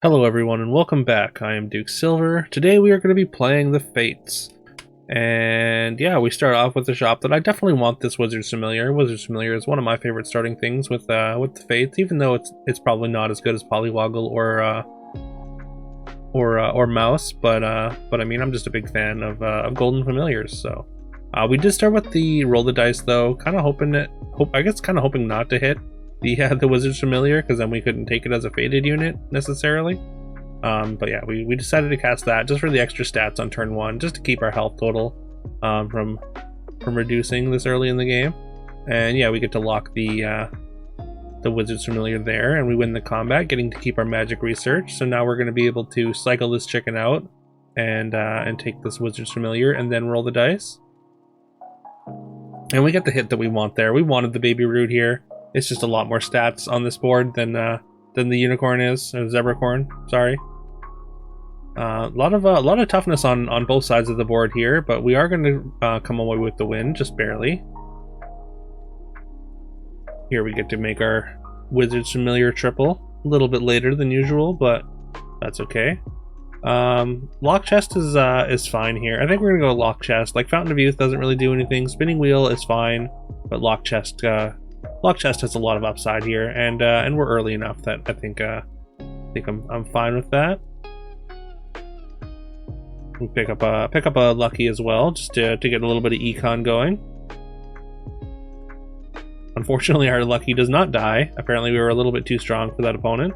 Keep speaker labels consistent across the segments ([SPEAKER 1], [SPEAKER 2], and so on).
[SPEAKER 1] Hello everyone and welcome back. I am Duke Silver. Today we are going to be playing the Fates. And yeah, we start off with the shop that I definitely want this Wizard's Familiar. Wizard's Familiar is one of my favorite starting things with the Fates, even though it's probably not as good as Polywoggle or Mouse, but I mean I'm just a big fan of Golden Familiars. So we did start with the roll the dice though, kind of hoping not to hit the Wizard's Familiar, because then we couldn't take it as a faded unit necessarily. But yeah, we decided to cast that just for the extra stats on turn 1, just to keep our health total from reducing this early in the game. And yeah, we get to lock the Wizard's Familiar there, and we win the combat, getting to keep our magic research. So now we're going to be able to cycle this chicken out and take this Wizard's Familiar and then roll the dice. And we get the hit that we want there. We wanted the Baby Root here. It's just a lot more stats on this board than the unicorn is, or zebracorn. Sorry. A lot of toughness on both sides of the board here, but we are going to come away with the win, just barely. Here we get to make our Wizard's Familiar triple a little bit later than usual, but that's okay. Lock chest is fine here. I think we're gonna go lock chest. Like Fountain of Youth doesn't really do anything. Spinning wheel is fine, but lock chest has a lot of upside here, and we're early enough that I think I'm fine with that. We pick up a lucky as well, just to get a little bit of econ going. Unfortunately, our lucky does not die. Apparently, we were a little bit too strong for that opponent.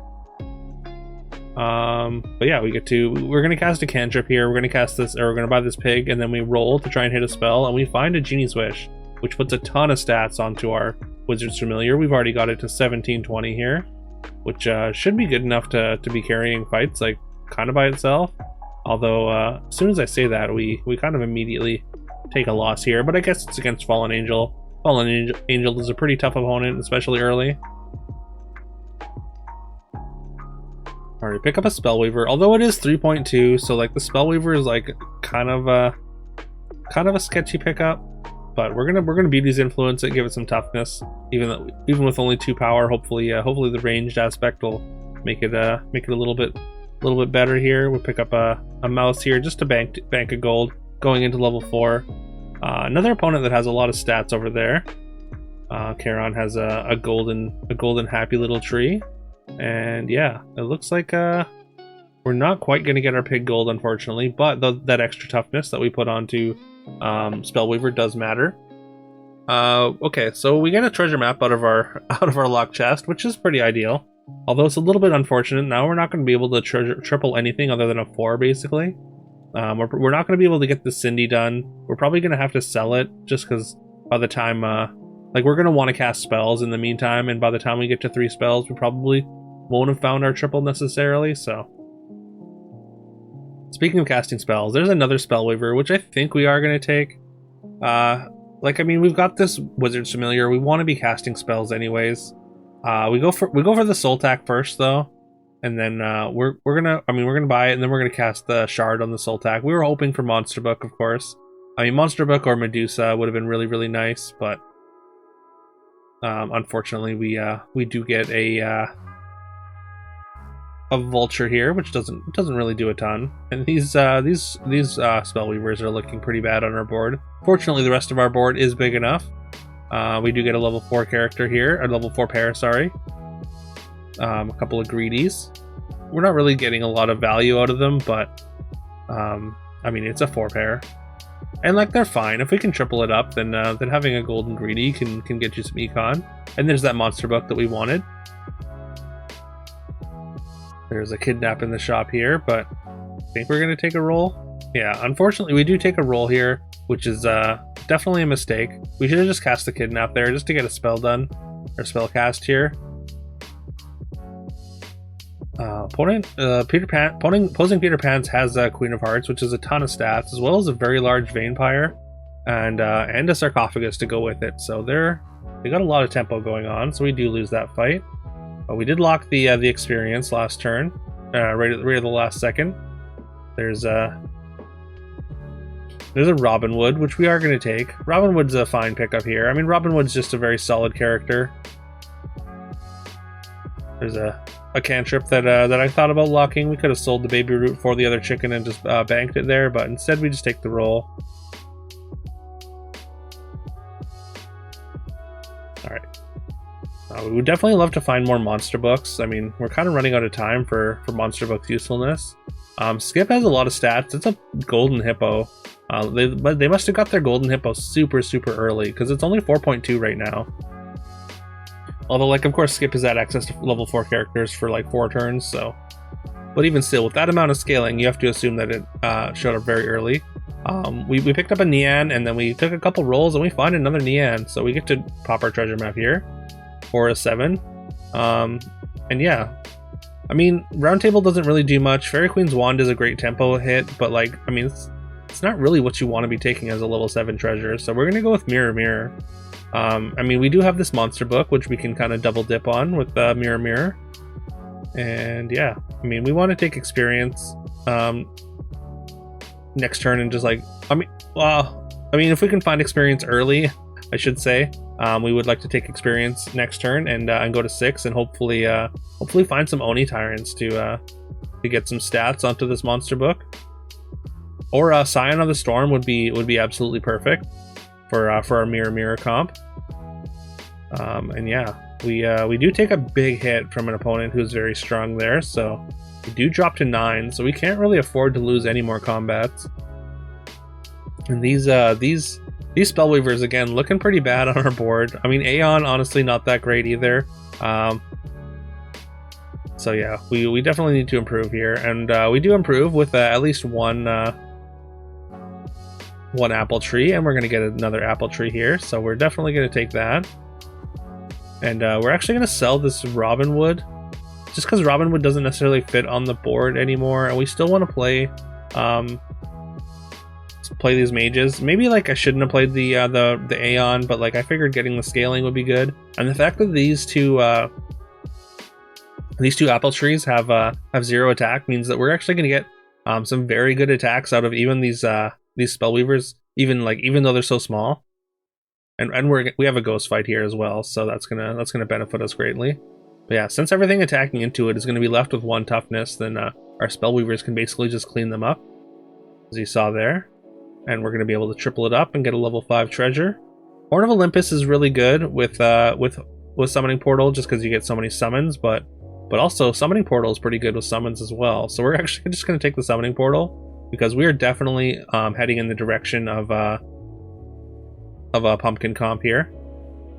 [SPEAKER 1] But yeah, we're gonna cast a cantrip here. We're gonna buy this pig, and then we roll to try and hit a spell, and we find a Genie's Wish, which puts a ton of stats onto our Wizard's Familiar. We've already got it to 1720 here, which should be good enough to be carrying fights, like, kind of by itself. Although, as soon as I say that, we kind of immediately take a loss here, but I guess it's against Fallen Angel. Fallen Angel is a pretty tough opponent, especially early. Alright, pick up a Spellweaver, although it is 3.2, so like the Spellweaver is like kind of a sketchy pickup. But we're gonna Beauty's Influence it, give it some toughness. Even with only 2 power, hopefully the ranged aspect will make it a little bit better here. We'll pick up a mouse here just to bank a gold going into level 4. Another opponent that has a lot of stats over there. Charon has a golden happy little tree, and yeah, it looks like we're not quite gonna get our pig gold, unfortunately, but that extra toughness that we put onto Spellweaver does matter. Okay, so we get a treasure map out of our lock chest, which is pretty ideal. Although it's a little bit unfortunate. Now we're not going to be able to triple anything other than a 4, basically. We're not going to be able to get the Cindy done. We're probably going to have to sell it, just because by the time, like, we're going to want to cast spells in the meantime, and by the time we get to 3 spells, we probably won't have found our triple necessarily, so. Speaking of casting spells, there's another Spellweaver, which I think we are going to take. Like, I mean, we've got this Wizard's Familiar. We want to be casting spells anyways. We go for the Soul Tack first, though, and then we're gonna buy it, and then we're gonna cast the Shard on the Soul Tack. We were hoping for Monster Book, of course. I mean, Monster Book or Medusa would have been really, really nice, but unfortunately, we do get a Vulture here, which doesn't really do a ton. And these Spellweavers are looking pretty bad on our board. Fortunately, the rest of our board is big enough. We do get a level 4 character here, a level 4 pair, sorry. A couple of Greedies. We're not really getting a lot of value out of them, but I mean, it's a 4 pair. And like, they're fine. If we can triple it up, then having a golden Greedy can get you some econ. And there's that Monster Book that we wanted. There's a Kidnap in the shop here, but I think we're going to take a roll. Yeah, unfortunately, we do take a roll here, which is definitely a mistake. We should have just cast the Kidnap there just to get a spell done, or spell cast here. Opposing Peter Pan's has Queen of Hearts, which is a ton of stats, as well as a very large Vampire, and a Sarcophagus to go with it. So they got a lot of tempo going on, so we do lose that fight. But we did lock the experience last turn, right at the last second. There's a Robinwood, which we are going to take. Robinwood's a fine pickup here. I mean, Robinwood's just a very solid character. There's a a cantrip that I thought about locking. We could have sold the baby root for the other chicken and just banked it there, but instead we just take the roll. Alright. We would definitely love to find more monster books. I mean, we're kind of running out of time for monster books usefulness. Skip has a lot of stats. It's a golden hippo. They must have got their golden hippo super early, because it's only 4.2 right now. Although, like, of course, Skip has had access to level 4 characters for like 4 turns, so. But even still, with that amount of scaling, you have to assume that it showed up very early. We picked up a Nian, and then we took a couple rolls, and we find another Nian, so we get to pop our treasure map here. Or a 7. And yeah. I mean, Roundtable doesn't really do much. Fairy Queen's Wand is a great tempo hit, but like, I mean, it's not really what you want to be taking as a level 7 treasure, so we're going to go with Mirror Mirror. I mean, we do have this monster book, which we can kind of double dip on with Mirror Mirror. And yeah, I mean, we want to take experience next turn and just like, I mean, if we can find experience early, I should say, we would like to take experience next turn and go to 6 and hopefully find some Oni Tyrants to get some stats onto this monster book. Or Scion of the Storm would be absolutely perfect for our Mirror comp. And yeah, we do take a big hit from an opponent who's very strong there, so we do drop to 9, so we can't really afford to lose any more combats. And these Spellweavers, again, looking pretty bad on our board. I mean, Aeon, honestly, not that great either. So yeah, we definitely need to improve here, and we do improve with at least one apple tree, and we're going to get another apple tree here, so we're definitely going to take that. And we're actually going to sell this Robin Wood, just because Robin Wood doesn't necessarily fit on the board anymore, and we still want to play these mages. Maybe like I shouldn't have played the Aeon, but like I figured getting the scaling would be good. And the fact that these two apple trees have 0 attack means that we're actually going to get some very good attacks out of even these Spellweavers, even though they're so small. And we have a ghost fight here as well, so that's gonna benefit us greatly. But yeah, since everything attacking into it is going to be left with 1 toughness, then our Spellweavers can basically just clean them up, as you saw there. And we're going to be able to triple it up and get a level 5 treasure. Horn of Olympus is really good with Summoning Portal, just because you get so many summons, but also Summoning Portal is pretty good with summons as well. So we're actually just going to take the Summoning Portal, because we are definitely heading in the direction of a pumpkin comp here.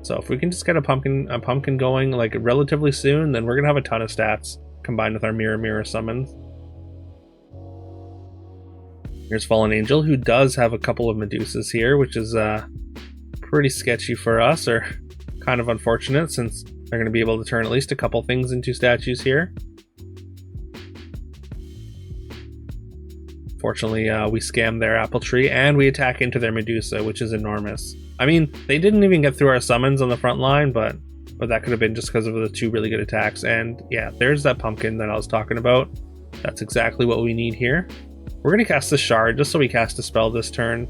[SPEAKER 1] So if we can just get a pumpkin going like relatively soon, then we're going to have a ton of stats combined with our Mirror summons. Here's Fallen Angel, who does have a couple of Medusas here, which is pretty sketchy for us, or kind of unfortunate, since they're going to be able to turn at least a couple things into statues here. Fortunately, we scammed their apple tree, and we attack into their Medusa, which is enormous. I mean, they didn't even get through our summons on the front line, but that could have been just because of the 2 really good attacks. And yeah, there's that pumpkin that I was talking about. That's exactly what we need here. We're going to cast the Shard just so we cast a spell this turn.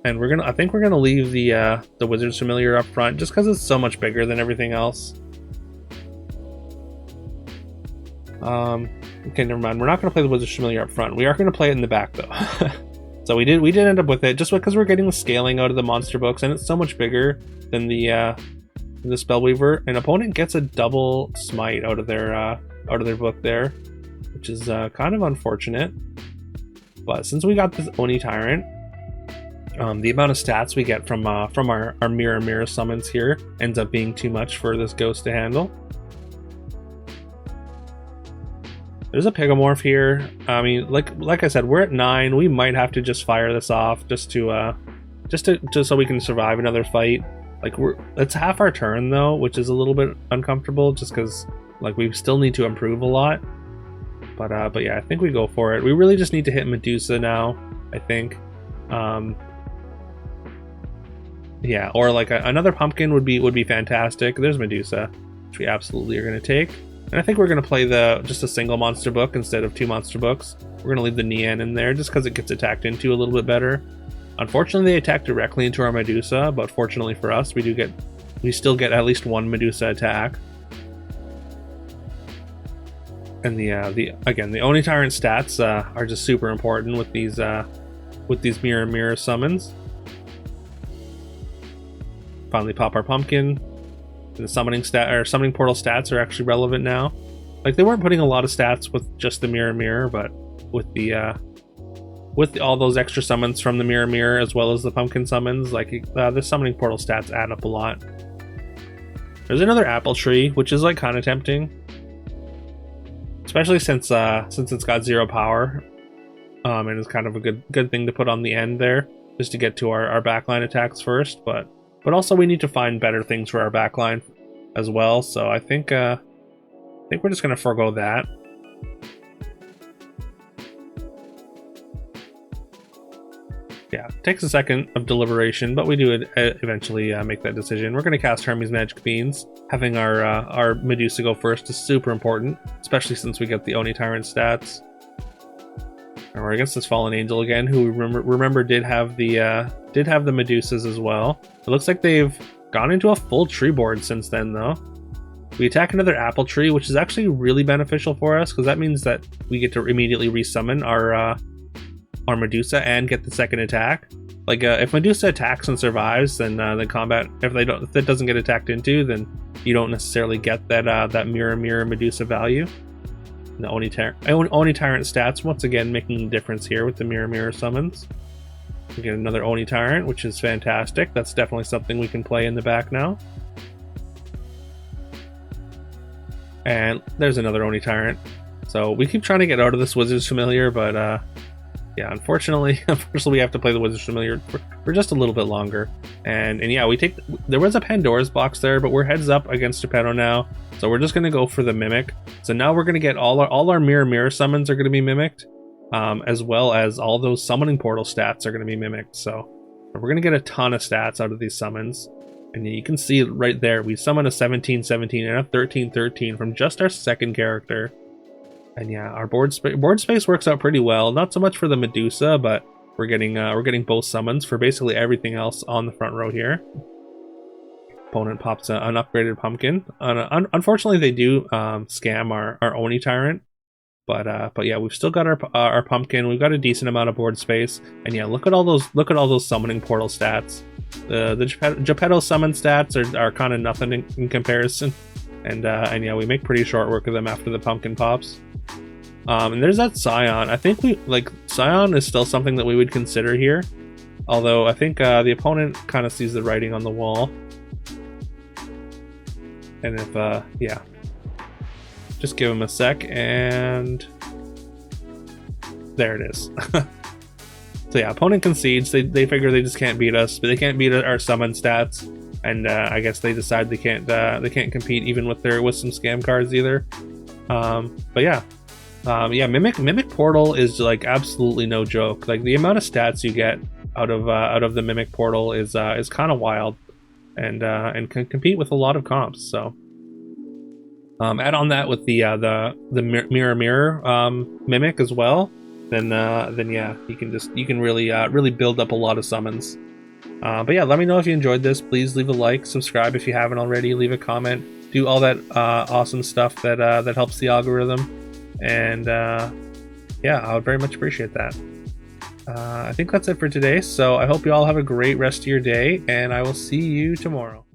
[SPEAKER 1] And I think we're going to leave the Wizard's Familiar up front just because it's so much bigger than everything else. Okay, never mind. We're not going to play the Wizard's Familiar up front. We are going to play it in the back though. So we did end up with it just because we're getting the scaling out of the monster books, and it's so much bigger than the Spellweaver. An opponent gets a double smite out of their book there, which is kind of unfortunate. But since we got this Oni Tyrant, the amount of stats we get from our Mirror summons here ends up being too much for this ghost to handle. There's a Pigomorph here. I mean, like I said, we're at 9. We might have to just fire this off just so we can survive another fight. Like it's half our turn though, which is a little bit uncomfortable, just because like we still need to improve a lot. But yeah, I think we go for it. We really just need to hit Medusa now, I think. Yeah, or like another pumpkin would be fantastic. There's Medusa, which we absolutely are going to take. And I think we're going to play just a single monster book instead of 2 monster books. We're going to leave the Nian in there just because it gets attacked into a little bit better. Unfortunately, they attack directly into our Medusa, but fortunately for us, we still get at least 1 Medusa attack. And the again, the Oni Tyrant stats are just super important with these mirror summons. Finally pop our pumpkin. The summoning portal stats are actually relevant now. Like, they weren't putting a lot of stats with just the mirror, but with all those extra summons from the mirror as well as the pumpkin summons, like the summoning portal stats add up a lot. There's another apple tree, which is like kind of tempting, especially since it's got 0 power, and it's kind of a good thing to put on the end there, just to get to our backline attacks first. But also we need to find better things for our backline as well. So I think we're just gonna forego that. Yeah, it takes a second of deliberation, but we do eventually make that decision. We're going to cast Hermes Magic Beans. Having our Medusa go first is super important, especially since we get the Oni Tyrant stats. And we're against this Fallen Angel again, who remember did have the Medusas as well. It looks like they've gone into a full tree board since then, though. We attack another apple tree, which is actually really beneficial for us, because that means that we get to immediately resummon our Medusa and get the second attack. Like, if Medusa attacks and survives, then the combat, if it doesn't get attacked into, then you don't necessarily get that mirror Medusa value. And the Oni Tyrant stats once again making a difference here with the mirror summons. We get another Oni Tyrant, which is fantastic. That's definitely something we can play in the back now. And there's another Oni Tyrant. So we keep trying to get out of this Wizard's Familiar, but yeah, unfortunately we have to play the Wizard's Familiar for just a little bit longer. And yeah, there was a Pandora's box there, but we're heads up against Geppetto now, so we're just gonna go for the Mimic. So now we're gonna get all our mirror summons are gonna be mimicked, as well as all those summoning portal stats are gonna be mimicked. So we're gonna get a ton of stats out of these summons. And you can see right there, we summon a 17-17 and a 13-13 from just our second character. And yeah, our board space works out pretty well. Not so much for the Medusa, but we're getting both summons for basically everything else on the front row here. Opponent pops an upgraded pumpkin. Unfortunately, they do scam our Oni Tyrant, but yeah, we've still got our pumpkin. We've got a decent amount of board space, and yeah, look at all those summoning portal stats. The Geppetto summon stats are kind of nothing in comparison, and yeah, we make pretty short work of them after the pumpkin pops. And there's that Scion. I think Scion is still something that we would consider here, although I think the opponent kind of sees the writing on the wall. And if yeah, just give him a sec, and there it is. So yeah, opponent concedes. They figure they just can't beat us, but they can't beat our summon stats, and I guess they decide they can't compete even with some scam cards either. But yeah. Yeah, Mimic Portal is like absolutely no joke. Like, the amount of stats you get out of the Mimic Portal is kind of wild, and can compete with a lot of comps. So add on that with the mirror Mimic as well, then yeah, you can really build up a lot of summons. But yeah, let me know if you enjoyed this. Please leave a like, subscribe if you haven't already, leave a comment, do all that awesome stuff that helps the algorithm. And yeah, I would very much appreciate that. I think that's it for today, so I hope you all have a great rest of your day, and I will see you tomorrow.